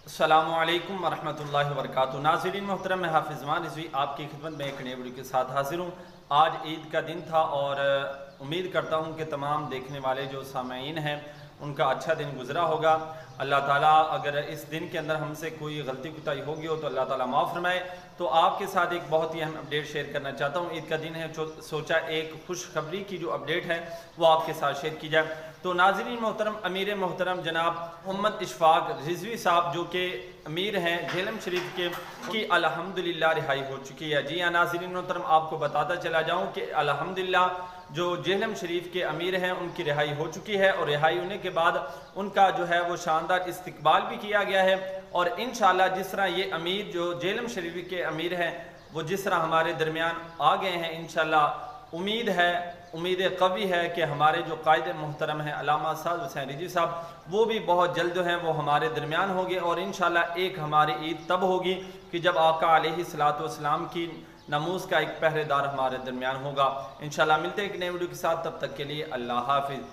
السلام علیکم ورحمۃ اللہ وبرکاتہ۔ ناظرین محترم، میں حافظ رضوی آپ کی خدمت میں ایک نئے ویڈیو کے ساتھ حاضر ہوں۔ آج عید کا دن تھا اور امید کرتا ہوں کہ تمام دیکھنے والے جو سامعین ہیں ان کا اچھا دن گزرا ہوگا۔ اللہ تعالیٰ اگر اس دن کے اندر ہم سے کوئی غلطی کوتاہی ہوگی ہو تو اللہ تعالیٰ معاف فرمائے۔ تو آپ کے ساتھ ایک بہت ہی اہم اپڈیٹ شیئر کرنا چاہتا ہوں۔ عید کا دن ہے، سوچا ایک خوشخبری کی جو اپڈیٹ ہے وہ آپ کے ساتھ شیئر کی جائے۔ تو ناظرین محترم، امیر محترم جناب محمد اشفاق رضوی صاحب جو کہ امیر ہیں جہلم شریف کے، کی الحمدللہ رہائی ہو چکی ہے۔ جی ہاں ناظرین محترم، آپ کو بتاتا چلا جاؤں کہ الحمدللہ جو جہلم شریف کے امیر ہیں ان کی رہائی ہو چکی ہے، اور رہائی ہونے کے بعد ان کا جو ہے وہ شاندار استقبال بھی کیا گیا ہے۔ اور انشاءاللہ جس طرح یہ امیر جو جہلم شریف کے امیر ہیں وہ جس طرح ہمارے درمیان آ گئے ہیں، انشاءاللہ امید قوی ہے کہ ہمارے جو قائد محترم ہیں علامہ سعد حسین رضوی صاحب وہ بھی بہت جلد جو ہیں وہ ہمارے درمیان ہوں گے، اور انشاءاللہ ایک ہماری عید تب ہوگی کہ جب آقا علیہ الصلوۃ والسلام کی ناموس کا ایک پہرے دار ہمارے درمیان ہوگا۔ انشاءاللہ ملتے ہیں ایک نئے ویڈیو کے ساتھ، تب تک کے لیے اللہ حافظ۔